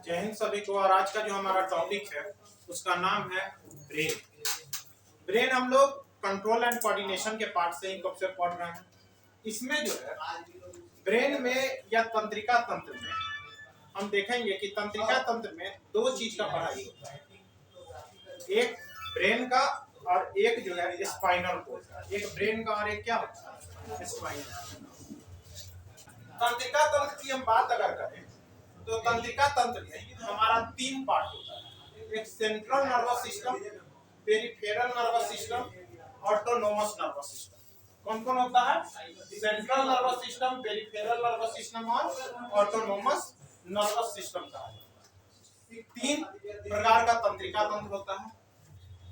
जय हिंद सभी को। और आज का जो हमारा टॉपिक है उसका नाम है ब्रेन। ब्रेन हम लोग कंट्रोल एंड कोऑर्डिनेशन के पार्ट से ही कब से पढ़ रहे हैं। इसमें जो है ब्रेन में या तंत्रिका तंत्र में हम देखेंगे कि तंत्रिका तंत्र में दो चीज का पढ़ाई होता है, एक ब्रेन का और एक जो है स्पाइनल कोर्ड का। एक ब्रेन का और एक क्या होता है, स्पाइनल। तंत्रिका तंत्र की हम बात अगर करें तो तंत्रिका तंत्र में हमारा तीन पार्ट होता है, एक central nervous system, peripheral nervous system, autonomous nervous system. कौन कौन होता है? Central nervous system, peripheral nervous system और ऑटोनोमस नर्वस सिस्टम का तीन प्रकार का तंत्रिका तंत्र होता है।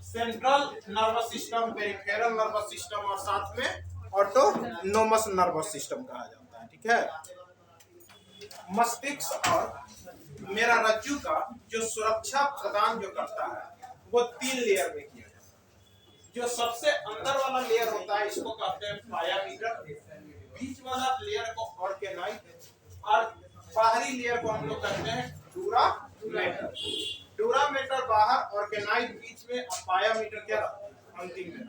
Central nervous system, peripheral nervous system और साथ में ऑटोनोमस नर्वस सिस्टम कहा जाता है। ठीक है। मस्तिष्क और मेरा रज्जु का जो सुरक्षा प्रदान जो करता है वो तीन लेयर में किया जाता है। जो सबसे अंदर वाला लेयर होता है इसको कहते हैं पायामीटर, बीच वाला लेयर को ऑर्गेनाइड और बाहरी लेयर को हम लोग कहते हैं डूरामेटर। डूरामेटर बाहर, ऑर्गेनाइड बीच में और पायामीटर क्या अंतिम में।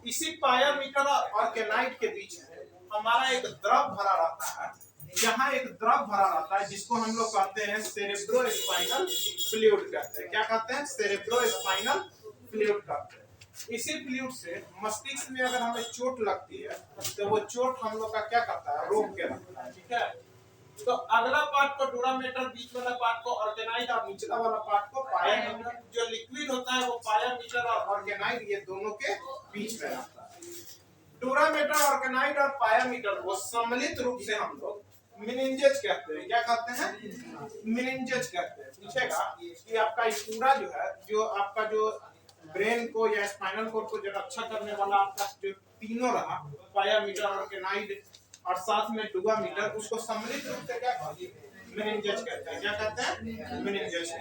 इसी पायामीटर और ऑर्गेनाइड के बीच में हमारा एक द्रव भरा रहता है। यहाँ एक द्रव भरा रहता है जिसको हम लोग कहते हैं सेरेब्रोस्पाइनल फ्लूइड कहते हैं। क्या कहते हैं? सेरेब्रोस्पाइनल फ्लूइड कहते हैं। इसी फ्लूइड से मस्तिष्क में अगर हमें चोट लगती है तो वो चोट हम लोग का क्या करता है, रोक के रखता है। ठीक है। तो अगला पार्ट को डूरामेटर, बीच वाला पार्ट को ऑर्गेनाइड और निचला वाला पार्ट को पायामीटर। जो लिक्विड होता है वो पायामीटर और ऑर्गेनाइड ये दोनों के बीच में रहता है। डूरामेटर, ऑर्गेनाइड और पायामीटर को सम्मिलित रूप से हम लोग मेनिंजेज कहते हैं। क्या कहते हैं? मेनिंजेज कहते हैं। पूछेगा कि आपका पूरा जो है, जो आपका जो ब्रेन को या स्पाइनल कोर्ड को जो रक्षा करने वाला आपका जो तीनों रहा, पायामीटर, ऑर्गेनाइड और साथ में डूरामीटर, उसको सम्मिलित रूप से क्या कहते हैं? मेनिंजेज कहते हैं। क्या कहते हैं? मेनिंजेज कहते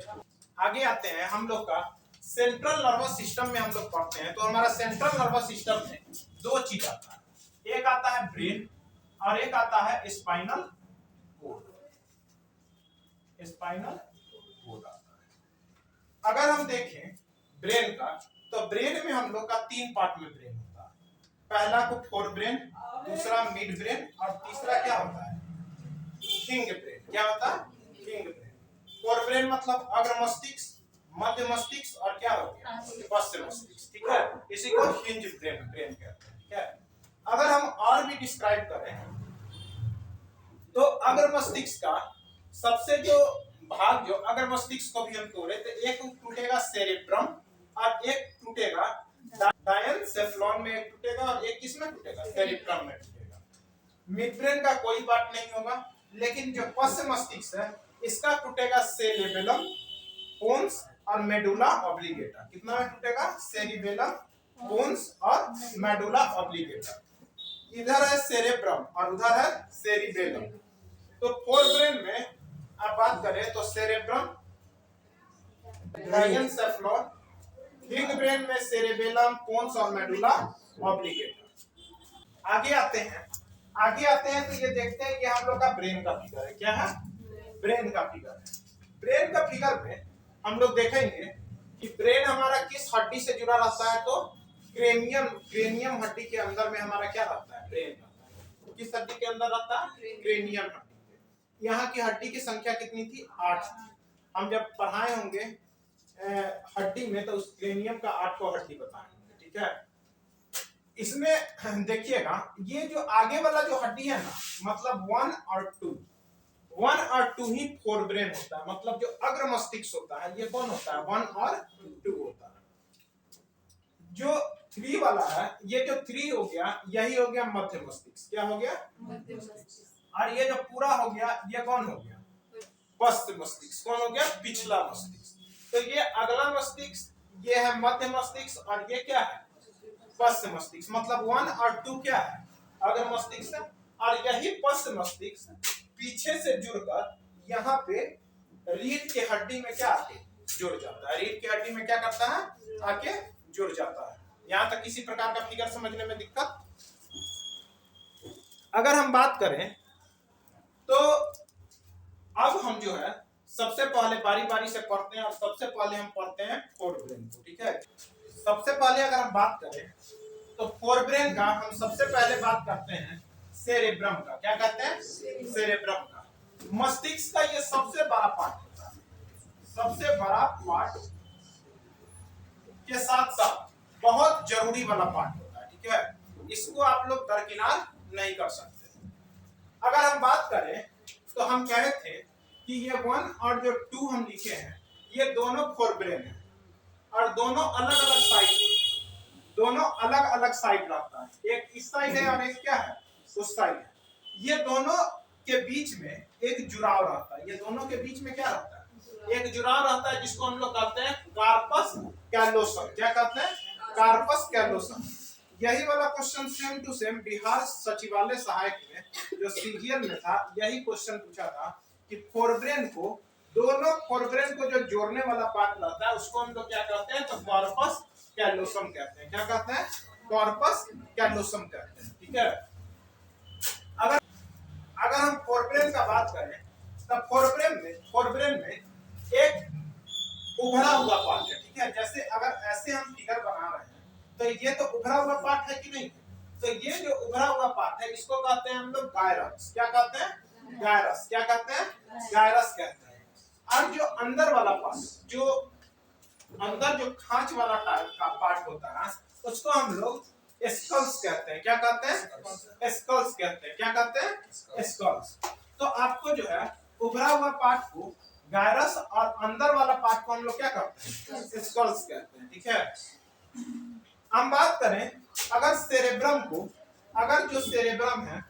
हैं। आगे आते हैं हम लोग का सेंट्रल नर्वस सिस्टम में हम लोग पढ़ते हैं। तो हमारा सेंट्रल नर्वस सिस्टम में दो चीज आता है, एक आता है ब्रेन और एक आता है स्पाइनल कोर्ड। स्पाइनल कोर्ड आता है। अगर हम देखें ब्रेन का, तो ब्रेन में हम लोग का तीन पार्ट में ब्रेन होता है। पहला को फोर ब्रेन, दूसरा मिड ब्रेन और तीसरा क्या होता है, किंग ब्रेन। क्या होता है? King brain. फोर ब्रेन मतलब अग्र मस्तिष्क, मध्य मस्तिष्क और क्या हो गया, पश्च मस्तिष्क। ठीक है। इसी को हिंज ब्रेन कहते हैं। ठीक है। अगर हम और भी डिस्क्राइब करें तो अगर मस्तिष्क का सबसे जो भाग, जो अगर मस्तिष्क को भी हम तोड़े तो एक टूटेगा सेरेब्रम और एक टूटेगा डायनसेफ्लॉन में, एक टूटेगा और एक किसमें टूटेगा, सेरेब्रम में टूटेगा। मिड ब्रेन का कोई पार्ट नहीं होगा, लेकिन जो पश्च मस्तिष्क है इसका टूटेगा सेरेबेलम, पोन्स और मेडुला ऑब्लिगेटा। कितना में टूटेगा? सेरिबेलम, पोन्स और मेडुला ऑब्लिगेटा। इधर है सेरेब्रम और उधर है सेरिबेलम। तो फोर ब्रेन में आप बात करें तो सेरेब्रम, डायनसेफ्लॉन, हिंग ब्रेन में सेरेबेलम, पोन्स और मेडुला ऑब्लिगेटा। आगे आते हैं तो ये देखते हैं कि हम लोग का ब्रेन का फिगर है। क्या है? ब्रेन का फिगर है। ब्रेन का फिगर में हम लोग देखेंगे कि ब्रेन हमारा किस हड्डी से जुड़ा रहता है, तो क्रेनियम हड्डी के अंदर में हमारा क्या रहता है, ब्रेन रहता है। किस हड्डी के अंदर रहता है? क्रेनियम हड्डी। यहाँ की हड्डी की संख्या कितनी थी? 8 थी। हम जब पढ़ाए होंगे हड्डी में तो उस क्रेनियम का 8 को हड्डी बताए होंगे। ठीक है। इसमें देखिएगा ये जो आगे वाला जो हड्डी है ना, मतलब 1 और 2 ही फोर ब्रेन होता है। मतलब जो अग्र मस्तिष्क होता है ये कौन होता है? 1 और 2 होता है। जो 3 वाला है, ये जो 3 हो गया, यही हो गया मध्य मस्तिष्क। क्या हो गया? मध्य मस्तिष्क। और ये जो पूरा हो गया ये कौन हो गया? पश्च मस्तिष्क। कौन हो गया? पिछला मस्तिष्क। तो ये अगला मस्तिष्क, ये है मध्य मस्तिष्क और ये क्या है? पश्च मस्तिष्क। मतलब 1 और 2 क्या है? अग्र मस्तिष्क। और यही पश्च मस्तिष्क पीछे से जुड़कर यहाँ पे रीढ़ की हड्डी में क्या आके जुड़ जाता है। रीढ़ की हड्डी में क्या करता है? आके जुड़ जाता है। यहाँ तक किसी प्रकार का फिगर समझने में दिक्कत? अगर हम बात करें तो अब हम जो है सबसे पहले बारी बारी से पढ़ते हैं और सबसे पहले हम पढ़ते हैं फोरब्रेन को। ठीक है, सबसे पहले अगर हम बात करें तो फोरब्रेन का हम सबसे पहले बात करते हैं सेरेब्रम का। क्या कहते हैं? सेरेब्रम का। मस्तिष्क का ये सबसे बड़ा पार्ट होता है, सबसे बड़ा पार्ट के साथ साथ बहुत जरूरी वाला पार्ट होता है। ठीक है, इसको आप लोग दरकिनार नहीं कर सकते। अगर हम बात करें तो हम कहे थे कि ये 1 और जो 2 हम लिखे हैं ये दोनों फोरब्रेन है और दोनों अलग अलग साइड रखता है। एक इस साइड है और एक क्या है, उस साइड है। ये दोनों के बीच में एक जुड़ाव रहता है। ये दोनों के बीच में क्या रहता है? एक जुड़ाव रहता है जिसको हम लोग कहते हैं कार्पस कैलोसम। क्या कहते हैं? Corpus callosum. यही वाला question same to same Bihar सचिवालय सहायक में जो सीजीएल में था, यही क्वेश्चन पूछा था कि फोरब्रेन को, दोनों फोरब्रेन को जो जोड़ने वाला पार्ट रहता है उसको हम लोग क्या कहते हैं? तो कॉर्पस कैलोसम कहते हैं। क्या कहते हैं? कॉर्पस कैलोसम कहते हैं। ठीक है, अगर हम फोरब्रेन का बात करें तो फोरब्रेन में एक उभरा हुआ पार्ट है। ठीक है, जैसे अगर ऐसे हम फिगर बना रहे हैं तो ये तो उभरा हुआ पार्ट है कि नहीं? तो ये जो उभरा हुआ पार्ट है इसको कहते हैं हम लोग गायरस। क्या कहते हैं? गायरस। क्या कहते हैं? गायरस कहते हैं। और जो अंदर वाला पार्ट, जो अंदर जो खांच वाला का पार्ट होता है उसको हम लोग स्कल्स कहते हैं। क्या कहते हैं? स्कल्स कहते हैं। क्या कहते हैं? स्कल्स। तो आपको जो है उभरा हुआ पार्ट को गायरस और अंदर वाला पार्ट को हम लोग क्या कहते हैं? स्कल्स कहते हैं। ठीक है, हम बात करें अगर सेरेब्रम को, अगर जो सेरेब्रम है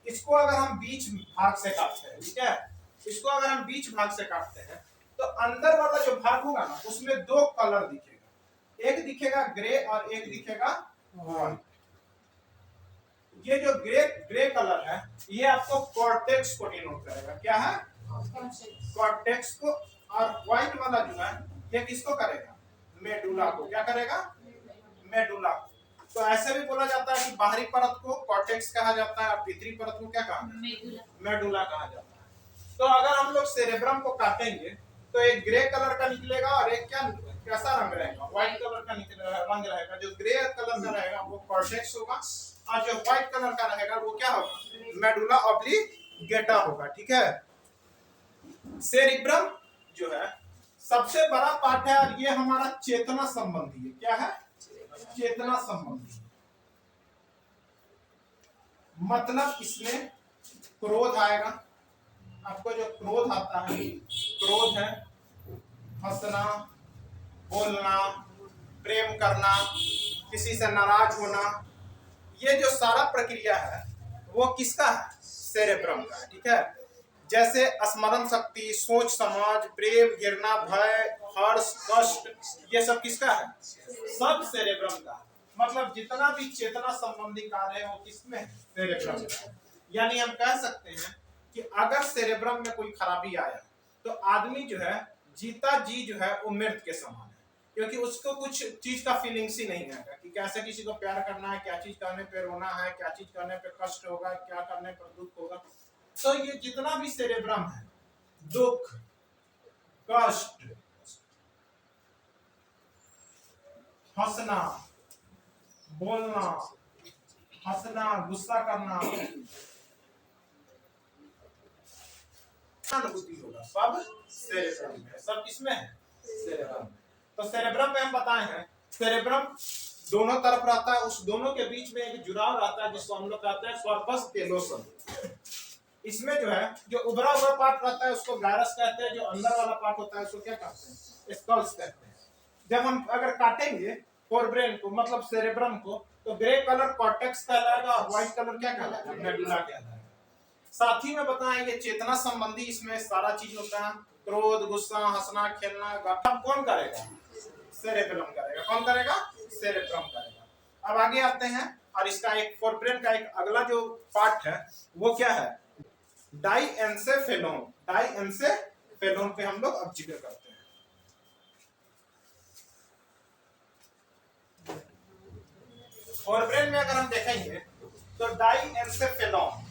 इसको अगर हम बीच भाग से काटते हैं, ठीक है, इसको अगर हम बीच भाग से काटते हैं तो अंदर वाला जो भाग होगा ना उसमें 2 कलर दिखेगा। एक दिखेगा ग्रे और एक दिखेगा व्हाइट। ये जो ग्रे कलर है ये आपको कॉर्टेक्स को डिनोट करेगा। क्या है? कॉर्टेक्स को। और व्हाइट वाला जो है ये किसको करेगा? मेडुला को। क्या करेगा? मेडुला। तो ऐसे भी बोला जाता है कि बाहरी परत को कॉर्टेक्स कहा जाता है और भीतरी परत को क्या कहा जाता है? मेडुला कहा जाता है। तो अगर हम लोग सेरेब्रम को काटेंगे तो एक ग्रे कलर का निकलेगा और एक क्या, कैसा रंग रहेगा? व्हाइट कलर का रंग रहेगा। जो ग्रे कलर का रहेगा वो कॉर्टेक्स होगा और जो व्हाइट कलर का रहेगा वो क्या होगा? मेडुला ऑब्लिगेटा होगा। ठीक है, सेरेब्रम जो है सबसे बड़ा पार्ट है और ये हमारा चेतना संबंधी है। क्या है? चेतना संबंधी। मतलब इसमें क्रोध आएगा। आपको जो क्रोध आता है, क्रोध है हंसना, बोलना, प्रेम करना, किसी से नाराज होना, ये जो सारा प्रक्रिया है वो किसका है? सेरेब्रम का। ठीक है, जैसे स्मरण शक्ति, सोच समझ, प्रेम, घृणा, भय, हर्ष, कष्ट, ये सब किसका है? सब सेरेब्रम का। मतलब जितना भी चेतना संबंधी कार्य है वो किसमें? सेरेब्रम में। यानी हम कह सकते हैं कि अगर सेरेब्रम में कोई खराबी आया तो आदमी जो है जीता जी जो है वो मृत के समान है, क्योंकि उसको कुछ चीज का फीलिंग्स ही नहीं है कि कैसे किसी को प्यार करना है, क्या चीज करने पे रोना है, क्या चीज करने पे कष्ट होगा, क्या करने पर दुख होगा। तो ये जितना भी सेरेब्रम है, दुख, कष्ट, हंसना, बोलना, हंसना, गुस्सा करना, अनुभूति होगा, सब सेरेब्रम में। सब किसमें है? सेरेब्रम में। तो सेरेब्रम में हम बताए हैं सेरेब्रम दोनों तरफ रहता है, उस दोनों के बीच में एक जुड़ाव रहता है जिसको हम लोग कहते हैं कॉर्पस कैलोसम। इसमें जो है जो उभरा हुआ पार्ट रहता है उसको गायरस कहते हैं, जो अंदर वाला पार्ट होता है उसको क्या कहते हैं? स्कल्स कहते हैं। जब हम अगर काटेंगे फोरब्रेन को, मतलब सेरेब्रम को, तो ग्रे कलर कॉर्टेक्स कहलाएगा और व्हाइट कलर क्या कहलाएगा? मेडुला कहलाएगा। साथ ही में बताएंगे चेतना संबंधी इसमें सारा चीज होता है, क्रोध, गुस्सा, हंसना, खेलना, गठन कौन करेगा? सेरेब्रम करेगा। कौन करेगा? सेरेब्रम करेगा। अब आगे आते हैं और इसका एक फोरब्रेन का एक अगला जो पार्ट है वो क्या है? डाईएन्सेफेलोन। डाईएन्सेफेलोन पे हम लोग अब जिक्र करते हैं। फोरब्रेन में अगर हम देखेंगे तो डाईएन्सेफेलोन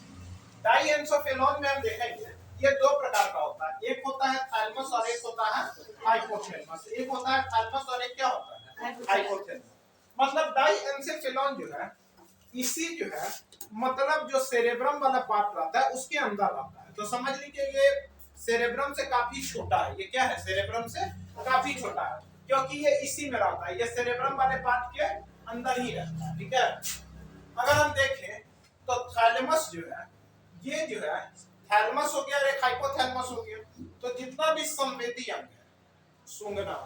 में हम देखेंगे ये दो प्रकार का होता है, एक होता है थैलेमस और एक होता है हाइपोथैलेमस। एक होता है थैलेमस और एक क्या होता है हाइपोथैलेमस। मतलब डाइएन्सेफेलॉन जो है इसी जो है मतलब जो सेरेब्रम वाला पार्ट रहता है उसके अंदर रहता है। तो समझ लीजिए ये सेरेब्रम से काफी छोटा है। ये क्या है, सेरेब्रम से काफी छोटा है क्योंकि ये इसी में रहता है, ये सेरेब्रम वाले पार्ट के अंदर ही रहता है। ठीक है, अगर हम देखें तो थैलेमस जो है ये जो है थैलेमस हो गया और एक हाइपोथैलेमस हो गया। तो जितना भी संवेदी अंग है, सूंघना,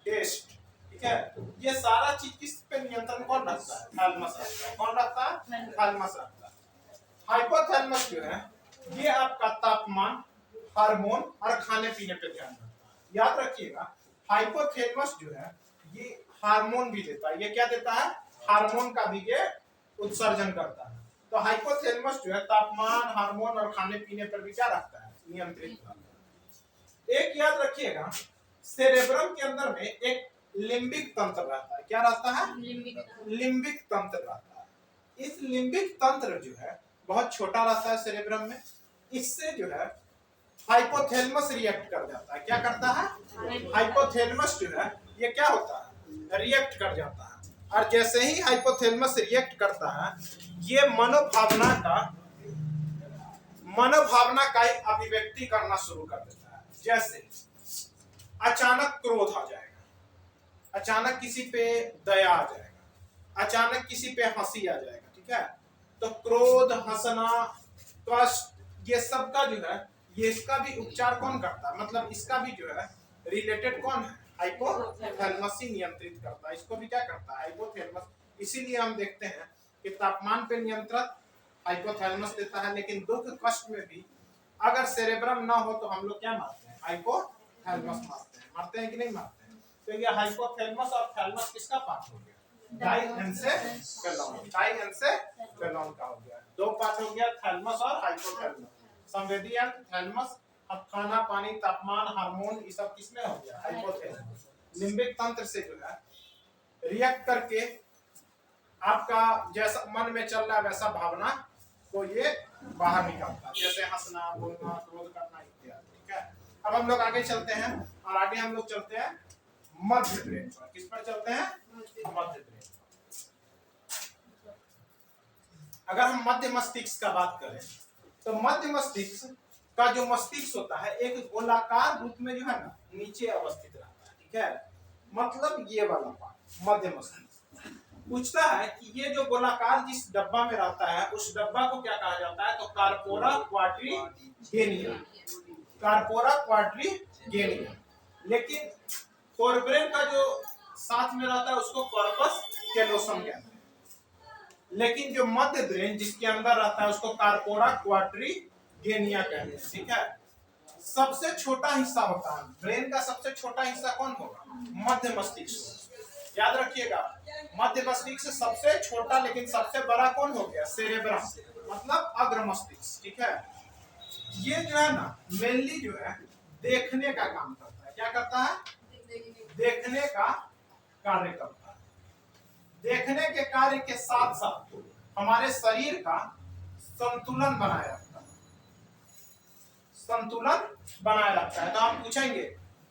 टेस्ट, ठीक है, ये सारा चीज किस पे नियंत्रण कौन रखता है, थैलेमस रखता है। कौन रखता है, थैलेमस रखता है। हाइपोथैलेमस जो है ये आपका तापमान, हार्मोन और खाने पीने पे ध्यान रखता है। याद रखिएगा हाइपोथैलेमस जो है ये हार्मोन भी देता है। ये क्या देता है, हार्मोन का भी ये उत्सर्जन करता है। तो हाइपोथैलेमस जो है तापमान, हार्मोन और खाने पीने पर भी क्या रखता है, नियंत्रित करता है। एक याद रखिएगा सेरेब्रम के अंदर में एक लिम्बिक तंत्र रहता है। क्या रहता है, लिम्बिक तंत्र रहता है। इस लिम्बिक तंत्र जो है बहुत छोटा रहता है सेरेब्रम में। इससे जो है हाइपोथैलेमस रिएक्ट कर जाता है। क्या करता है, हाइपोथैलेमस जो है ये क्या होता है, रिएक्ट कर जाता है। और जैसे ही हाइपोथैलेमस रिएक्ट करता है ये मनोभावना का अभिव्यक्ति करना शुरू कर देता है। जैसे अचानक क्रोध आ जाएगा, अचानक किसी पे दया आ जाएगा, अचानक किसी पे हंसी आ जाएगा। ठीक है, तो क्रोध, हंसना, कष्ट, ये सब का जो है ये इसका भी उपचार कौन करता है, मतलब इसका भी जो है रिलेटेड कौन है, हाइपोथैलेमस ही नियंत्रित करता है। इसको भी क्या करता है, हाइपोथैलेमस। इसीलिए हम देखते हैं कि तापमान पे नियंत्रण हाइपोथैलेमस देता है, लेकिन दुख कष्ट में भी अगर सेरेब्रम ना हो तो हम लोग क्या मारते हैं, हाइपोथैलेमस मारते हैं कि नहीं मारते हैं। तो ये हाइपोथैलेमस और थैलेमस किसका पार्ट हो गया, डाइएन्सेफेलॉन का हो गया। दो पार्ट हो गया, थैलेमस और हाइपोथैलेमस। संवेदी अंग थैलेमस, अब खाना, पानी, तापमान, हार्मोन, ये सब किसमें हो गया, हाइपोथैलेमस। लिम्बिक तंत्र से जो है रिएक्ट करके आपका जैसा मन में चल रहा है वैसा भावना को ये बाहर निकालता है, जैसे हंसना, बोलना, क्रोध करना इत्यादि। ठीक है, अब हम लोग आगे चलते हैं और आगे हम लोग चलते हैं मध्य ब्रेन पर। किस पर चलते हैं, मध्य ब्रेन। अगर हम मध्य मस्तिष्क का बात करें तो मध्य मस्तिष्क का जो मस्तिष्क होता है एक गोलाकार रूप में जो है ना नीचे अवस्थित रहता है। ठीक है, मतलब ये वाला पार्ट मध्य मस्तिष्क। पूछता है कि ये जो गोलाकार जिस डब्बा में रहता है उस डब्बा को क्या कहा जाता है, तो कार्पोरा क्वाड्रिगेनिया, कार्पोरा क्वाड्रिगेनिया। लेकिन फोरब्रेन का जो साथ में रहता है उसको कॉर्पस कैलोसम कहते हैं। लेकिन जो मध्य ब्रेन जिसके अंदर रहता है उसको कार्पोरा क्वाड्रिगेनिया कहते हैं। ठीक है, सबसे छोटा हिस्सा होता है ब्रेन का, सबसे छोटा हिस्सा कौन होगा, मध्य मस्तिष्क। याद रखिएगा मध्य मस्तिष्क सबसे छोटा, लेकिन सबसे बड़ा कौन हो गया, सेरेब्रम, मतलब अग्र मस्तिष्क। ठीक है, ये जो है ना मेनली जो है देखने का काम करता है। क्या करता है, देखने का कार्य करता है। देखने के कार्य के साथ साथ हमारे शरीर का संतुलन बनाए रखता है, संतुलन बनाए रखता है। तो हम पूछेंगे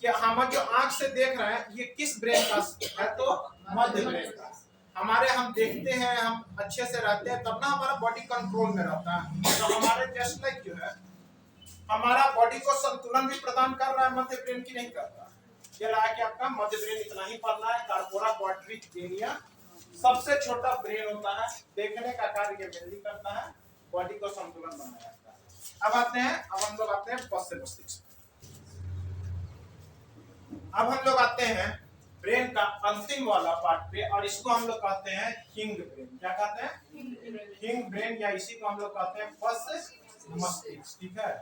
कि हम जो आंख से देख रहे हैं ये किस ब्रेन का है, तो मध्य ब्रेन का। हमारे हम देखते हैं, हम अच्छे से रहते हैं तब ना हमारा बॉडी कंट्रोल में रहता है। तो हमारे जस्ट लाइक जो है हमारा बॉडी को संतुलन भी प्रदान कर रहा है, मध्य ब्रेन की नहीं कर रहा है। ये रहा कि आपका मध्य ब्रेन इतना ही पढ़ना है, कार्पोरा क्वाड्रिगेनिया सबसे छोटा ब्रेन होता है, देखने का कार्य ये मेनली करता है, बॉडी को संतुलन बनाए रखता है। अब हम लोग आते हैं पश्च मस्तिष्क। अब हम लोग आते हैं ब्रेन का अंतिम वाला पार्ट पे और इसको हम लोग कहते हैं हिंग ब्रेन। क्या कहते हैं, हिंग ब्रेन, या इसी को हम लोग कहते हैं पश्च मस्तिष्क। ठीक है,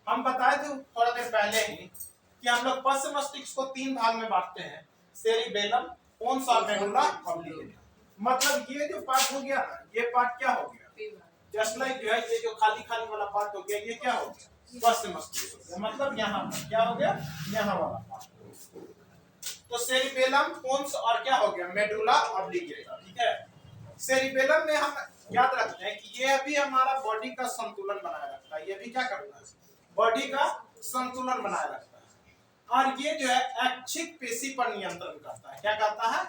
हम बताए थे थोड़ा देर पहले ही कि हम लोग पश्च मस्तिष्क को तीन भाग में बांटते हैं, सेरिबेलम, पोन्स और मेडुला ऑब्लिंगुम। मतलब ये जो पार्ट हो गया ना, ये पार्ट क्या हो गया, जस्ट लाइक जो है ये जो खाली खाली वाला पार्ट हो गया, ये क्या हो गया, पश्च मस्तिष्क। मतलब यहाँ क्या हो गया, यहाँ वाला पार्ट। तो सेरिबेलम, पोन्स और क्या हो गया, मेडुला ऑब्लिंगुम। ठीक है, सेरिबेलम में हम याद रखते हैं कि ये भी हमारा बॉडी का संतुलन बनाए रखता है। क्या करता है, बॉडी का संतुलन बनाए रखता है। और ये जो है ऐच्छिक पेशी पर नियंत्रण करता है। क्या करता है,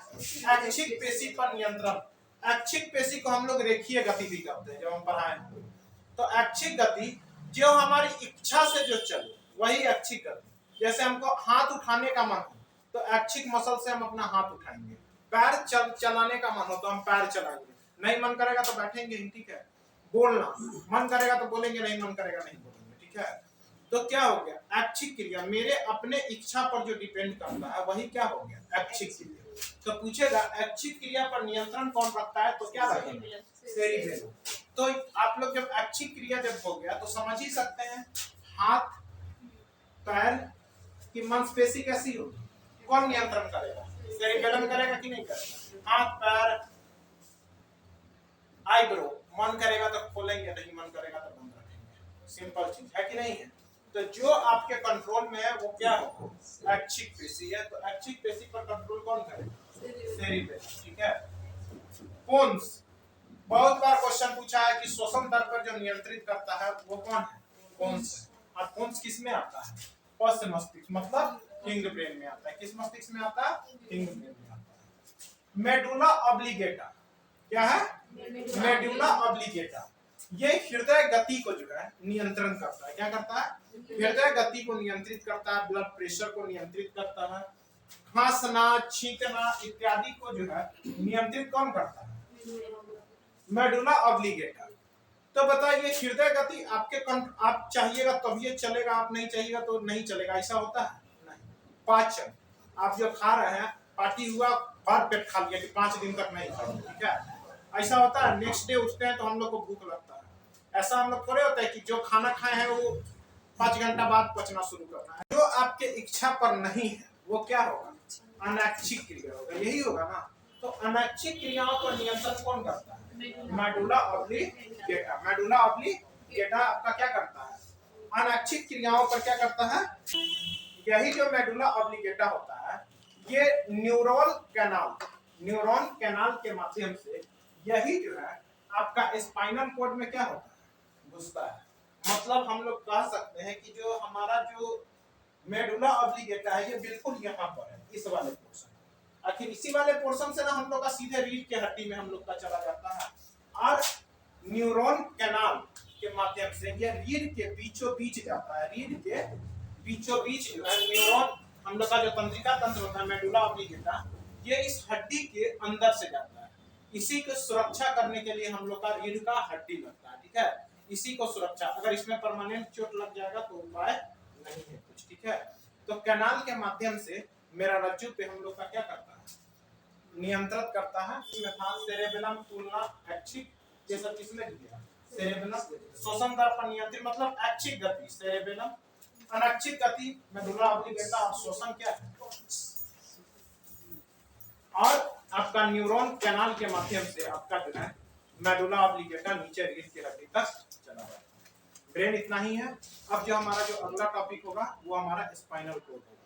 ऐच्छिक पेशी पर नियंत्रण। ऐच्छिक पेशी को हम लोग रेखीय गति भी कहते हैं, जब हम पढ़ाए। तो ऐच्छिक गति जो हमारी इच्छा से जो चले वही ऐच्छिक गति। जैसे हमको हाथ उठाने का मन हो तो ऐच्छिक मसल से हम अपना हाथ उठाएंगे। पैर चलाने का मन हो तो हम पैर चलाएंगे। नहीं मन करेगा तो बैठेंगे ही, ठीक है। बोलना मन करेगा तो बोलेंगे, नहीं मन करेगा नहीं बोलेंगे, ठीक है। तो क्या हो गया, ऐच्छिक क्रिया मेरे अपने इच्छा पर जो डिपेंड करता है वही क्या हो गया, ऐच्छिक क्रिया। तो पूछेगा ऐच्छिक क्रिया पर नियंत्रण कौन रखता है, तो क्या रखेंगे, सेरिबेलम। तो आप लोग जब ऐच्छिक क्रिया जब हो गया तो समझ ही सकते हैं हाथ पैर की मांसपेशी कैसी होगी, कौन नियंत्रण करेगा, सेरिबेलम करेगा कि नहीं करेगा। हाथ पैर आईब्रो, मन करेगा तो खोलेंगे, नहीं मन करेगा तो बंद रखेंगे। सिंपल चीज है कि नहीं है। तो जो आपके कंट्रोल में है वो क्या है, ऐच्छिक पेशी है। तो ऐच्छिक पेशी पर कंट्रोल कौन करेगा, सेरिबेलम, ठीक है। पोन्स, बहुत बार क्वेश्चन पूछा है कि श्वसन दर पर जो नियंत्रित करता है वो कौन है, पोन्स। और पोन्स किस में आता है, पश्च मस्तिष्क, मतलब हिंग ब्रेन में आता है। किस मस्तिष्क में आता है, हिंग ब्रेन में आता है। मेडुला ऑब्लिगेटा क्या है, मेडुला ऑब्लिगेटा, ये हृदय गति को जो है नियंत्रण करता है। क्या करता है, हृदय गति को नियंत्रित करता है, ब्लड प्रेशर को नियंत्रित करता है, खांसना छींकना इत्यादि को जो है नियंत्रित कौन करता है, मेडुला ऑब्लिगेटा। तो बताइए हृदय गति आपके आप चाहिएगा तब ये चलेगा, आप नहीं चाहिएगा तो नहीं चलेगा, ऐसा होता है नहीं। पाचन, आप जो खा रहे हैं पार्टी हुआ भर पेट खा लिया कि 5 दिन तक नहीं खाओगे, ठीक है, ऐसा होता है। नेक्स्ट डे उठते हैं तो हम लोग को भूख लगता है। ऐसा हम लोग थोड़े होता है कि जो खाना खाए हैं वो 5 घंटा बाद पचना शुरू करना है। जो आपके इच्छा पर नहीं है वो क्या होगा, अनैच्छिक क्रिया होगा, यही होगा ना। तो अनैच्छिक क्रियाओं पर नियंत्रण कौन करता है, मेडुला ऑब्लिगेटा। मेडुला ऑब्लिगेटा आपका क्या करता है, अनैच्छिक क्रियाओं पर क्या करता है। यही जो मेडुला ऑब्लिगेटा होता है ये न्यूरॉन कैनाल के माध्यम से यही जो है आपका स्पाइनल कॉर्ड में क्या होता है, घुसता है। मतलब हम लोग कह सकते हैं कि जो हमारा जो मेडुला ऑब्लिगेटा है ये बिल्कुल यहाँ पर है, इस वाले पोर्शन। आखिर इसी वाले पोर्शन से ना हम लोग का सीधे रीढ़ के हड्डी में हम लोग का चला जाता है। और न्यूरॉन कैनाल के माध्यम से ये रीढ़ के बीचों बीच जाता है। रीढ़ के बीचों बीच न्यूरॉन, हम लोग का जो तंत्रिका तंत्र होता है मेडुला ऑब्लिगेटा, ये इस हड्डी के अंदर से जाता है। इसी को सुरक्षा करने के लिए हम लोग का रीढ़ का हड्डी लगता है, ठीक है। इसी को सुरक्षा, अगर इसमें परमानेंट चोट लग जाएगा तो उपाय नहीं है कुछ, ठीक है। तो कैनाल के माध्यम से मेरा रज्जु पे हम लोग का क्या करता है, नियंत्रित करता है। इसमें था सेरेबेलम, तुलना, ऐच्छिक, ये सब किसने दिया, सेरेबेलम। श्वसन दर पर नियंत्रित मतलब ऐच्छिक गति सेरेबेलम, अनैच्छिक गति मेडुला ऑब्लिगेटा, और श्वसन क्या है, और आपका न्यूरॉन कैनाल के माध्यम से आपका जो है मेडुला ऑब्लिगेटा नीचे रीढ़ की हड्डी तक चला जाता है। ब्रेन इतना ही है। अब जो हमारा जो अगला टॉपिक होगा वो हमारा स्पाइनल कॉर्ड होगा।